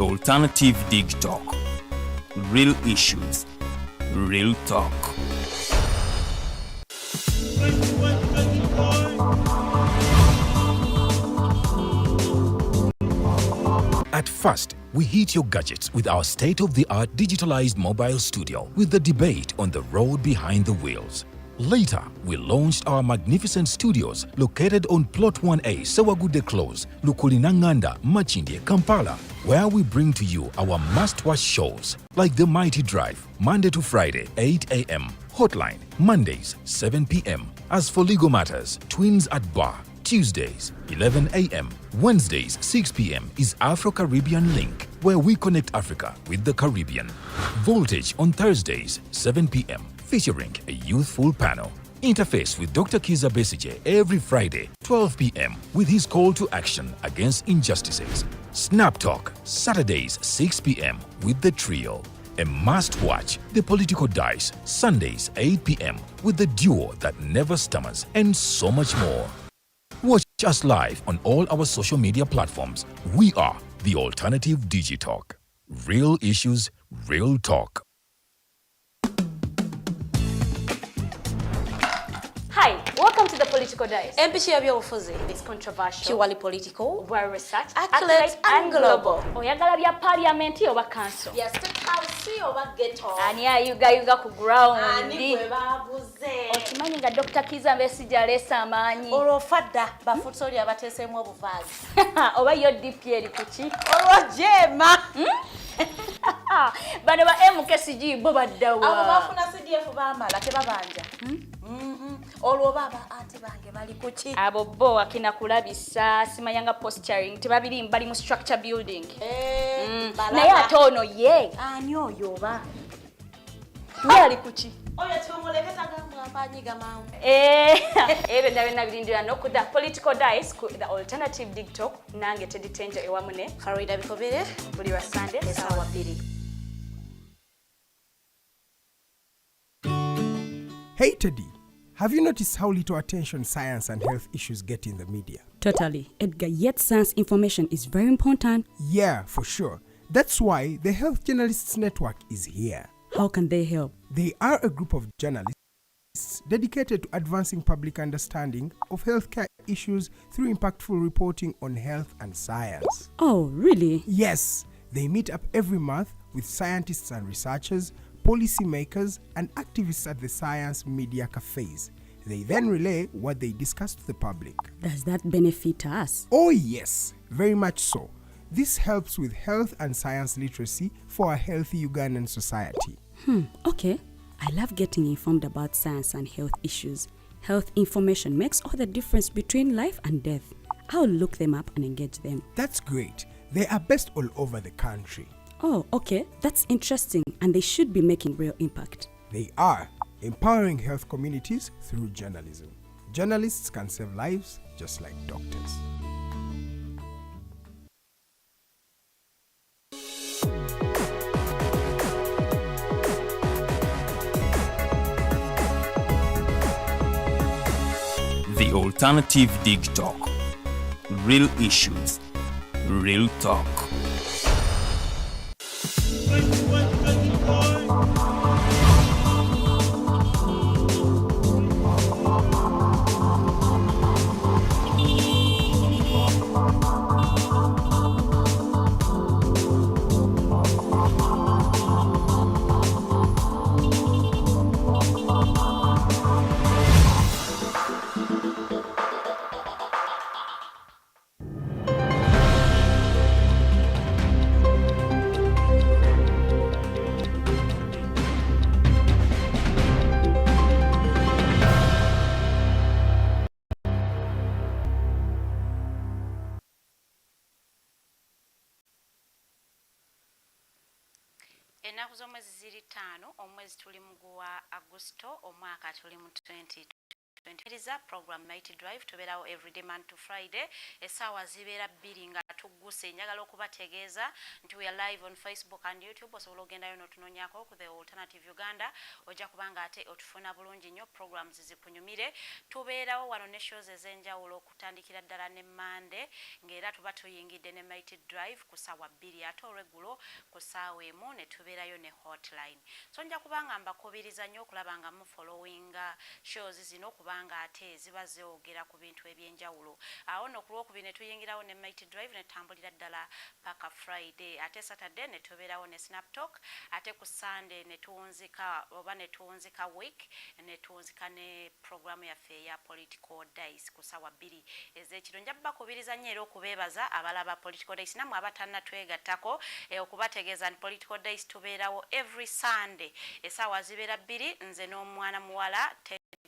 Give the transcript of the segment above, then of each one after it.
Alternative Dig Talk. Real issues, real talk. At first, we hit your gadgets with our state-of-the-art digitalized mobile studio with the debate on the road behind the wheels. Later, we launched our magnificent studios located on Plot 1A, Sewagude Close, Lukulinanganda, Machinde, Kampala, where we bring to you our must-watch shows like The Mighty Drive, Monday to Friday, 8 a.m., Hotline, Mondays, 7 p.m. As for legal matters, Twins at Bar, Tuesdays, 11 a.m. Wednesdays, 6 p.m. is Afro-Caribbean Link, where we connect Africa with the Caribbean. Voltage on Thursdays, 7 p.m., featuring a youthful panel. Interface with Dr. Kiza Besije every Friday, 12 p.m. with his call to action against injustices. Snap Talk, Saturdays, 6 p.m. with the trio. A must-watch, The Political Dice, Sundays, 8 p.m. with the duo that never stammers, and so much more. Watch us live on all our social media platforms. We are the Alternative Digitalk. Real issues, real talk. Hi, welcome to the Political Dice. It's controversial, purely political, well researched, accurate and global. Oyagala bya parliament oba council. Yes, State House oba ghetto. Ani ayuga ku ground. Ani gwe babuze. Okimanyi nga Dr. Kiza Besije alesa amaanyi. Olwofadda bafutoli abateesemu obuvaazi. Oba yo DP eri kuki? Olwojema. Bano ba MKCG bo baddawa. Abo bafuna CDF baamala tebabanja. Olwo baba anti bange bali kuki? Abo bo akina kulabisa simanyanga posturing tebabiri mbali mu structure building. Naye ate ono ye. Ani oyo oba? Ye ali kuki? Oyo tumuleketa gamba mpanyiga mawu. Ebe ndabena birindira no ku the Political Dice ku the Alternative Dig Talk nange Teddy Tenja ewamune Farida Bikobere buli wa Sunday esawa 2. Hey Teddy, have you noticed how little attention science and health issues get in the media? Totally, Edgar, yet science information is very important. Yeah, for sure. That's why the Health Journalists Network is here. How can they help? They are a group of journalists dedicated to advancing public understanding of healthcare issues through impactful reporting on health and science. Oh, really? Yes, they meet up every month with scientists and researchers, policymakers, and activists at the science media cafes. They then relay what they discuss to the public. Does that benefit us? Oh yes, very much so. This helps with health and science literacy for a healthy Ugandan society. Okay. I love getting informed about science and health issues. Health information makes all the difference between life and death. I'll look them up and engage them. That's great. They are based all over the country. Oh, okay. That's interesting, and they should be making real impact. They are empowering health communities through journalism. Journalists can save lives just like doctors. The Alternative Dig Talk. Real issues, real talk. Ennaku z'omwezi ziri 5 omwezi tuli mu gwa Agusto omwaka tuli mu 2020. Program Night Drive tubeerawo everyday man to Friday essaawa zibeera 2 nga batugguse njagala okubategeeza nti we are live on Facebook and YouTube osobola ogendayo n'otunoonyako ku The Alternative Uganda ojja kubanga ate otufuna bulungi nnyo programs zikunyumire tubeerawo wano ne shows ez'enjawulo okutandikira ddala ne Monday ng'era tuba tuyingidde ne Mighty Drive ku ssaawa 2 ate olweggulo ku ssaawa 1 ne tubeerayo ne hotline so nja kubanga mbakubiriza nnyo okulaba nga mu followinga shows zino kubanga ate ziba zeogera ku bintu ebyenjawulo awo no ku lwokubiri ne tuyingirawo ne Mighty Drive ne tambulira ddala paka Friday ate Saturday ne tubeerawo ne Snap Talk ate ku Sunday ne tuwunzika oba ne tuwunzika week ne tuwunzika ne programu yaffe ya Political Dice ku ssaawa 2 ez'ekiro nja bakubiriza nnyo era okubeebaza abalaba Political Dice namwe abatannatwegattako okubategeeza nti Political Dice tubeerawo every Sunday essaawa zibeera 2 nze n'omwana muwala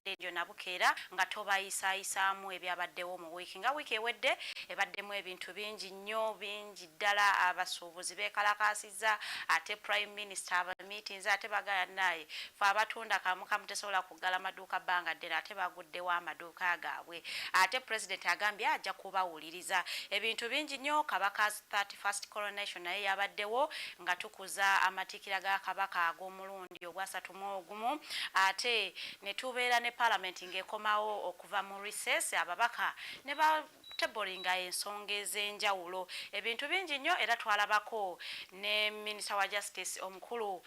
ejo nabukeera nga tobayisaamu ebyabaddewo mu wiiki nga wiiki ewedde ebaddemu ebintu bingi nnyo bingi ddala abasuubuzi beekalakaasizza ate prime minister aba meetings ate bagala naye fe abatunda kamu tesobola kuggala amaduuka bbanga ddene ate baguddewo amaduuka gaabwe ate president agambye ajja kubawuliriza ebintu bingi nnyo kabaka 31st coronation naye yabaddewo nga tukuza amatiikira ga kabaka ag'omulundi ogwa 31 ate ne tubeera ne parliament ng'ekomawo okuva mu recess ababaka ne ba tebolinga ensonga ez'enjawulo ebintu bingi nnyo era twalabako ne minister wa justice omukulu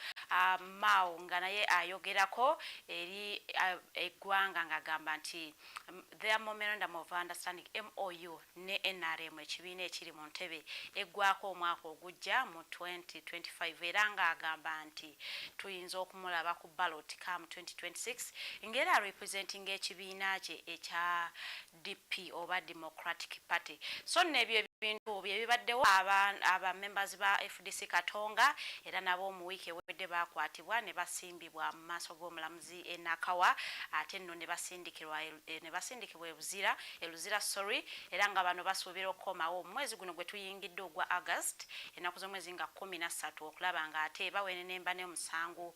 Mao nga naye ayogerako eri eggwanga ng'agamba nti their memorandum of understanding MOU ne NRM ekibiina ekiri mu ntebe eggwako omwaka ogujja mu 2025 era ng'agamba nti tuyinza okumulaba ku ballot come 2026 ng'era representing ekibiina kye ekya DP oba Democratic Party so n'ebyo ebintu byebibaddewo aba members ba FDC Katonga era nabo mu wiiki ewedde bakwatibwa ne basimbibwa mu maaso g'omulamuzi Nakawa ate nno ne basindikibwa eluzira era nga bano basuubira okukomawo omwezi guno gwe tuyingidde ogwa August ennaku z'omwezi nga 13 okulaba nga ate bawenenemba n'omusango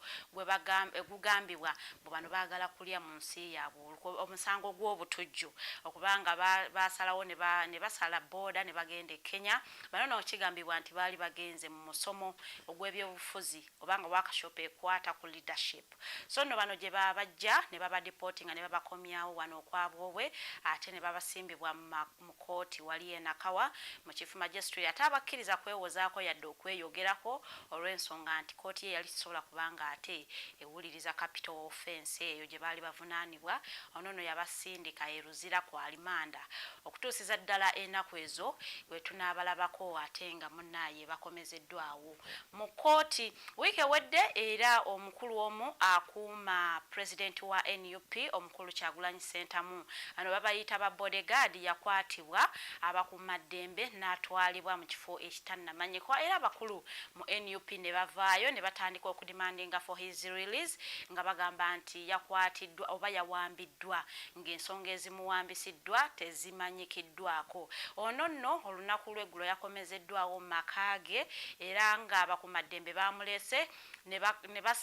gugambibwa bwe bano baagala kulya mu nsi yaabwe omusango gw'obutujju okubanga basalawo ne basala booda ne bagenda e Kenya bano n'okigambibwa nti baali bagenze mu musomo ogw'ebyobufuzi obanga workshop ekwata ku leadership so nno bano gye babajja ne babadeportinga ne babakomyawo wano okwabwobwe ate ne babasimbibwa mu kooti wali Nakawa mu chief magistrate ate abakkiriza kwewozaako yadde okweyogerako olw'ensonga nti kooti ye yali kisobola kubanga ate ewuliriza capital offense eyo gye baali bavunaanibwa ono nno yabasindika eruzira ku alimanda okutuusiza ddala ennaku ezo we tunaabalabako ate nga munnaye bakomezeddwawo mu kooti wiiki ewedde era omukulu omu akuuma president wa NUP omukulu Kyagulanyi Ssentamu ano babayita ba bodyguard yakwatibwa abakuumaddembe n'atwalibwa mu kifo ekitannamanyiko era abakulu mu NUP ne bavaayo ne batandika okudimandinga for his release nga bagamba nti yakwatiddwa oba yawambiddwa ng'ensonga ezimuwambisiddwa tezimanyikiddwako ono nno olunaku lw'eggulo yakomezeddwawo mu maka ge era nga abakuumaddembe bamulese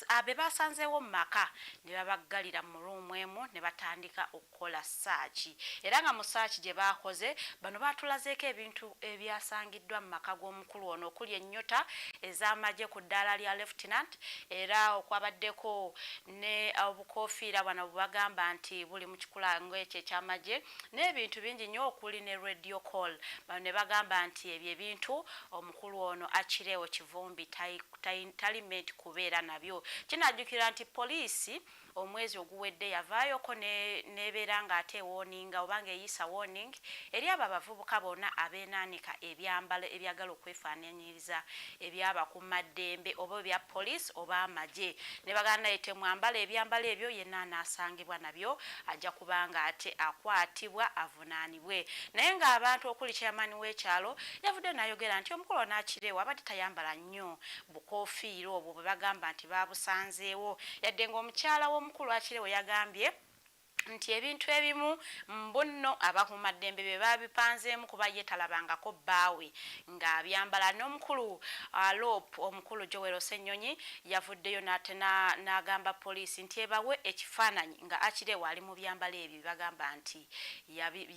abe basanzeewo mu maka ne babaggalira mu ruumu emu ne batandika okukola saaki era nga mu saaki gye baakoze bano baatulazeeko ebintu ebyasangiddwa mu maka g'omukulu ono okuli ennyota ez'amagye ku ddaala lya lieutenant era okwabaddeko ne obukoofiira bano bwebagamba nti buli mu kikulango ekyo eky'amagye n'ebintu bingi nnyo okuli ne radio call bano ne bagamba nti ebyo ebintu omukulu ono akireewo kivumbi talimenti kubeera nabyo kinajjukira nti poliisi omwezi oguwedde yavaayoko nebeera nga ate warninga obanga eyisa warning eri abo abavubuka bonna abeenaanika ebyambalo ebyagala okwefaananyiriza ebyabakuumaddembe oba ebya poliisi oba amagye ne bagamba naye temwambala ebyambalo ebyo yenna anaasangibwa nabyo ajja kubanga ate akwatibwa avunaanibwe naye ng'abantu okuli chairman w'ekyalo yavudde n'ayogera nti omukulu onaakireewo abadde tayambala nnyo bukoofiira obwo bwe bagamba nti baabusanzeewo yadde ng'omukyala w'omukulu akireewo yagambye nti ebintu ebimu mbunno abakuumaddembe be babipanzeemu kuba ye talabangako bbaawe ng'abyambala. N'omukulu Lop omukulu Joel Ssennyonyi yavuddeyo n'agamba poliisi nti ebawe ekifaananyi nga Akirewa ali mu byambalo ebyo bagamba nti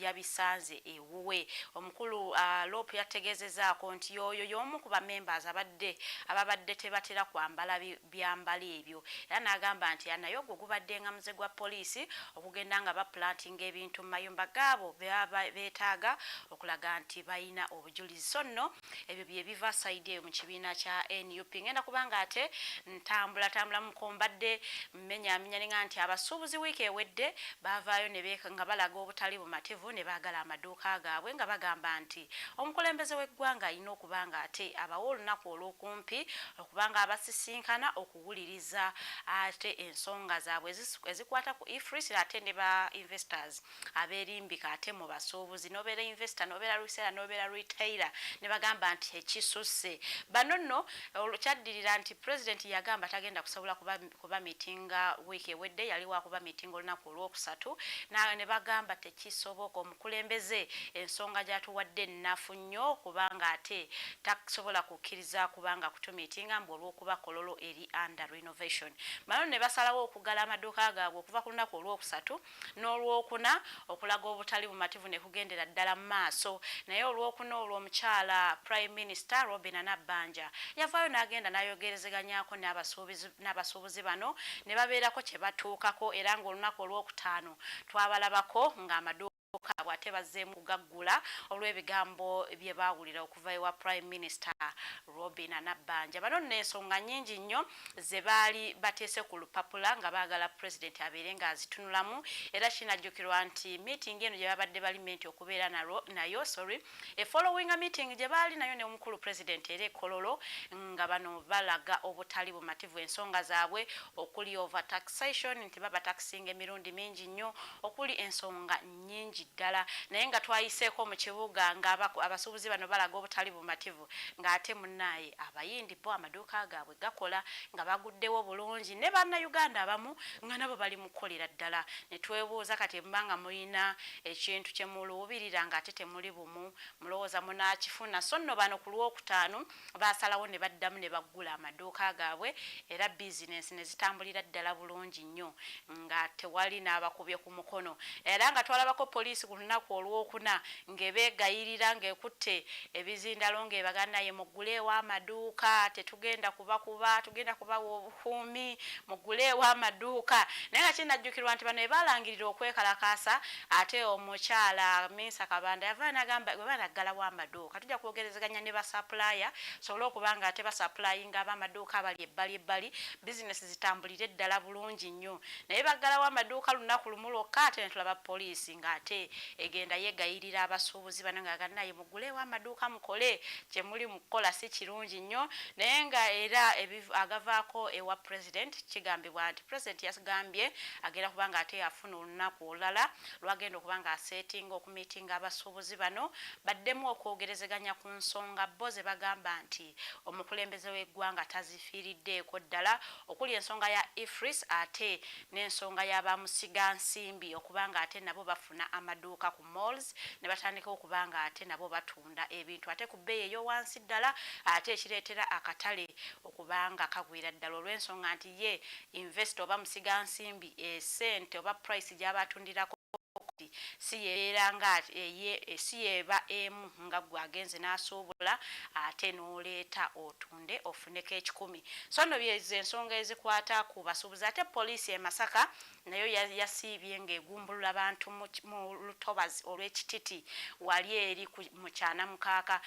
yabisanze ewuwe. Omukulu Lop yategeezezaako nti oyo y'omu ku bamembers ababadde tebatera kwambala byambalo ebyo, era n'agamba nti naye ogwo gubadde nga muze gwa poliisi okugenda nga baplantinga ebintu mu mayumba gaabo beetaaga okulaga nti balina obujulizi. So nno ebyo bye biva sayidi eyo mu kibiina kya NUP. Ngenda kubanga ate ntambula mukombadde mmenyaamenya nti abasuubuzi wiiki ewedde baavaayo nga balaga obutali bumativu ne baagala amaduuka gaabwe nga bagamba nti omukulembeze w'eggwanga alina okuba nga ate abawa olunaku olw'okumpi okuba nga abasisinkana okuwuliriza ate ensonga zaabwe ezikwata ku IFRIS ate ne ba investors aberimbika ate mu basuubuzi n'obeera investor n'obeera reseller n'obeera retailer ne bagamba nti ekisusse. Bano nno kyaddirira nti president yagamba tagenda kusobola kuba meetinga wiiki ewedde, yali wakuba meeting olunaku olwokusatu ne bagamba tekisoboka, omukulembeze ensonga gyatuwadde nnafu nnyo kubanga ate takusobola kukkiriza kubanga kutumiitinga mbu olw'okuba kololo eri under renovation. Bano ne basalawo okugala amaduuka gaabwe okuva ku lunaku olwokusatu n'olwokuna okulaga obutali bumativu ne kugendera ddala mu maaso. Naye olwokuna olwo omukyala Prime Minister Robin Nabbanja yavaayo n'agenda n'ayogerezeganyako n'abasuubuzi bano ne babeerako kye batuukako, era ng'olunaku olwokutaano twabalabako ng'amaduuka ate bazzeemu kugaggula olw'ebigambo bye baawulira okuva ewa Prime Minister Robin Nabbanja. Bano n'ensonga nnyingi nnyo ze baali bateese ku lupapula nga baagala president abeere ng'azitunulamu, era kinajjukirwa nti meeting eno gye babadde balimenti okubeera nayo following a meeting gye baali nayo ne omukulu president era Kololo nga bano balaga obutali bumativu ensonga zaabwe okuli over taxation nti baba taxing emirundi mingi nnyo, okuli ensonga nnyingi ddala. Naye nga twayiseeko mu kibuga nga abasuubuzi bano balaga obutali bumativu ng'ate munnaye abayindi bo amaduuka gaabwe gakola nga baguddewo bulungi, ne bannayuganda abamu nga nabo bali mu kukolera ddala. Ne twebuuza kati mbanga mulina ekintu kye muluubirira ng'ate temuli bumu mulowooza munaakifuna. So nno bano ku lwokutaano baasalawo ne baddamu ne baggula amaduuka gaabwe era bizinensi ne zitambulira ddala bulungi nnyo nga tewali n'abakubye ku mukono, era nga twalabako poliisi ku lunaku olwokuna ng'ebeegayirira ng'ekutte ebizindalo ng'ebagana ye muguleewo amaduuka, tetugenda kubakuba, tugenda kubawa obukuumi, muguleewo amaduuka. Naye nga kinajjukirwa nti bano ebaalangirira okwekalakaasa ate omukyala Minsa Kabanda yavaayo n'agamba bwe banaggalawo amaduuka tujja kwogerezeganya ne basapulaya sobole okuba nga ate basapuliyinga ab'amaduuka abali ebbali bizinesi zitambulire ddala bulungi nnyo. Naye baggalawo amaduuka lunaku lumu lwokka ate ne tulaba poliisi ng'ate egenda yegayirira abasuubuzi bano nga gannaye muguleewo amaduuka mukole kye muli mu kukola si kirungi nnyo. Naye nga era agavaako ewa president kigambibwa nti president yagambye agenda kuba nga ate yafuna olunaku olulala lwagenda okuba nga aseetinga okumiitinga abasuubuzi bano baddemu okwogerezeganya ku nsonga bo ze bagamba nti omukulembeze w'eggwanga tazifiiriddeeko ddala, okuli ensonga ya IFRIS ate n'ensonga y'abamusiga nsimbi okuba nga ate nabo bafuna amaduuka ku malls ne batandika okuba nga ate nabo batunda ebintu ate ku bbeeyi ey'owansi ddala, ate ekireetera akatale okuba nga kagwira ddala olw'ensonga nti ye investor oba musiga nsimbi esente oba price gy'abatundirako si yeera nga si yeeba emu nga gwe agenze n'asuubula ate n'oleeta otunde ofuneko 10. So nno byezo ensonga ezikwata ku basuubuzi. Ate poliisi e Masaka nayo yasiibye ng'egumbulula abantu mu lutobazi olw'ekititi wali eri mu Kyanamukaaka.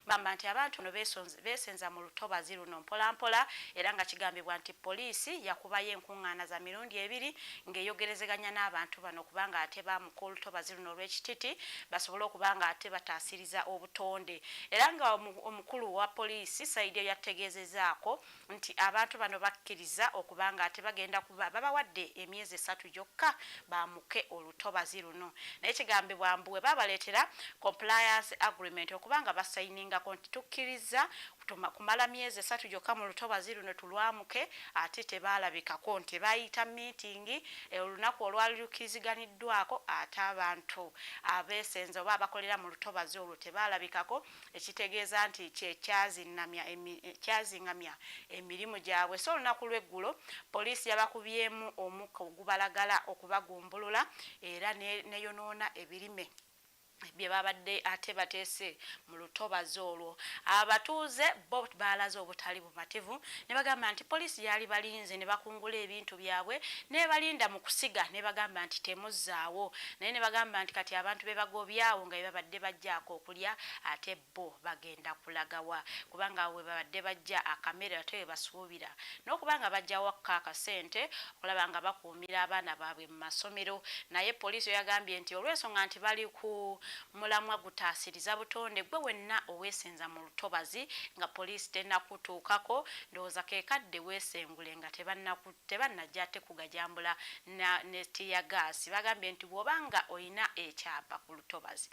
Bamba nti abantu no beesenza mu lutobazi luno mpolampola, era nga kigambibwa nti poliisi yakubayo enkuŋŋaana za mirundi 2 ng'eyogerezeganya n'abantu bano kubanga ate bamuka olutobazi luno olw'ekititi basobole okuba nga ate bataasiriza obutonde. Era nga omukulu wa poliisi sayidi eyo yategeezezaako nti abantu bano bakkiriza okuba nga ate bagenda kuba babawadde emyezi 3 gyokka bamuke olutobazi luno. Naye kigambibwa mbu bwe babaleetera compliance agreement okuba nga basayininga baliningako nti tukkiriza kumala myezi 3 gyokka mu lutobazi luno tulwamuke ate tebaalabikako nti bayita meeting olunaku olwali lukiriziganiddwako ate abantu abeesenze oba abakolera mu lutobazi olwo tebaalabikako ekitegeeza nti kyazingamya emirimu gyabwe. So olunaku lw'eggulo poliisi yabakubyemu omukka ogubalagala okubagumbulula era neyonoona ebirime bye babadde ate bateese mu lutobazi olwo. Abatuuze bo baalaze obutali bumativu ne bagamba nti poliisi yali balinze ne bakungula ebintu byabwe ne balinda mu kusiga ne bagamba nti temuzzaawo naye ne bagamba nti kati abantu be bagobyawo nga babadde bajjaako okulya ate bo bagenda kulagawa kubanga we babadde bajja akamere ate we basuubira n'okubanga bajjawo akasente okulaba nga bakuumira abaana baabwe mu masomero. Naye poliisi yagambye nti olw'ensonga nti bali ku mulamwa gutaasiriza butonde gwe wenna oweesenza mu lutobazi nga poliisi tennakutuukako ndowooza keekadde weesengule nga tebannajja ate kugajambula ne tiyagaasi. Bagambye nti bw'obanga olina ekyapa ku lutobazi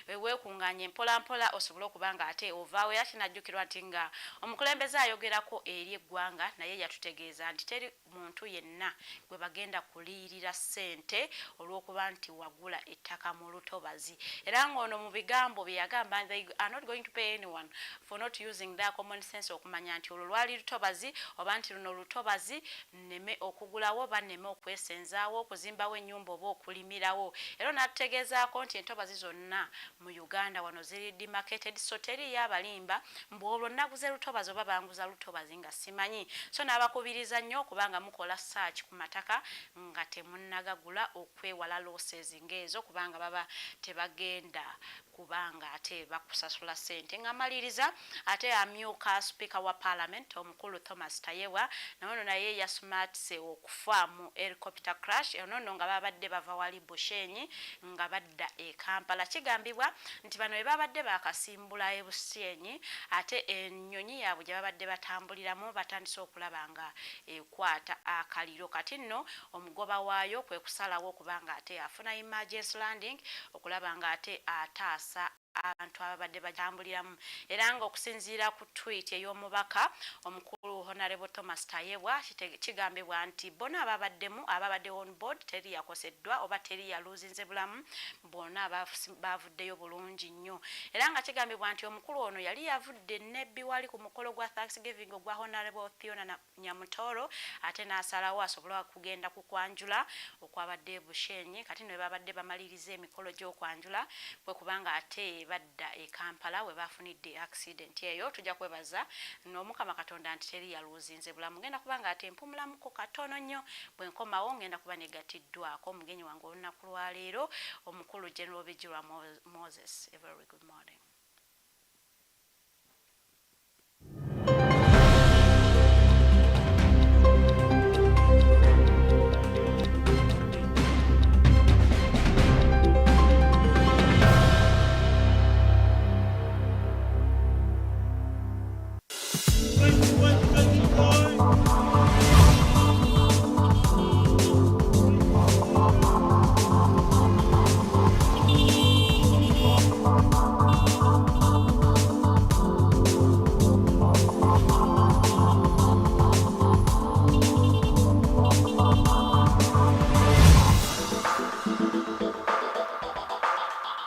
weekuŋŋaanya mpolampola osobole okuba nga ate ovaawo. Era kinajjukirwa nti nga omukulembeze ayogerako eri eggwanga naye yatutegeeza nti teri muntu yenna gwe bagenda kuliyirira ssente olw'okuba nti wagula ettaka mu lutobazi. Era ng'ono mu bigambo bye yagamba they are not going to pay anyone for not using their common sense okumanya nti olwo lwali lutobazi oba nti luno lutobazi nneme okugulawo oba nneme okwesenzaawo okuzimbawo ennyumba oba okulimirawo. Era n'atutegeezaako nti entobazi zonna mu Uganda wano ziri demarcated so teriyo abalimba mbu olwo naguze lutobazi oba banguza lutobazi nga simanyi. So n'abakubiriza nnyo okubanga mukola search ku mataka nga temunnagagula okwewala losses ng'ezo kubanga baba tebagenda kubanga ate bakusasula ssente. Nga maliriza ate amyuka speaker wa parliament omukulu Thomas Tayewa naono naye yasumatse okufa mu helicopter crash onono nga babadde bava wali Bushenyi nga badda e Kampala. Kigambibwa nti bano be babadde bakasimbula e Bushenyi ate ennyonyi yaabwe gye babadde batambuliramu batandise okulaba nga ekwata akaliro. Kati nno omugoba waayo kwe kusalawo okubanga ate afuna emergency landing okulaba nga ate ataasa abantu ababadde batambuliramu. Era nga okusinziira ku tweet ey'omubaka omukulu Honorable Thomas Tayewa kigambibwa nti bona ababadde on board teri yakoseddwa oba teri yaluzinze bulamu bona bavuddeyo bulungi nnyo. Era nga kigambibwa nti omukulu ono yali yavudde nebbi wali ku mukolo gwa Thanksgiving ogwa Honorable Fiona Nyamutoro ate n'asalawo asobola kugenda ku kwanjula okwabadde Bushenyi. Kati no babadde bamaliriza emikolo gy'okwanjula kwe kubanga ate badda e Kampala we bafunidde accident eyo. Tujja kwebaza n'omukama Katonda nti teri yaluzinze bulamu. Ngenda kubanga ate mpumulamuko katono nnyo bwe nkomawo ngenda kuba negatiddwako omugenyi wange olunaku lwaleero omukulu General Bijirwa Moses. A very good morning.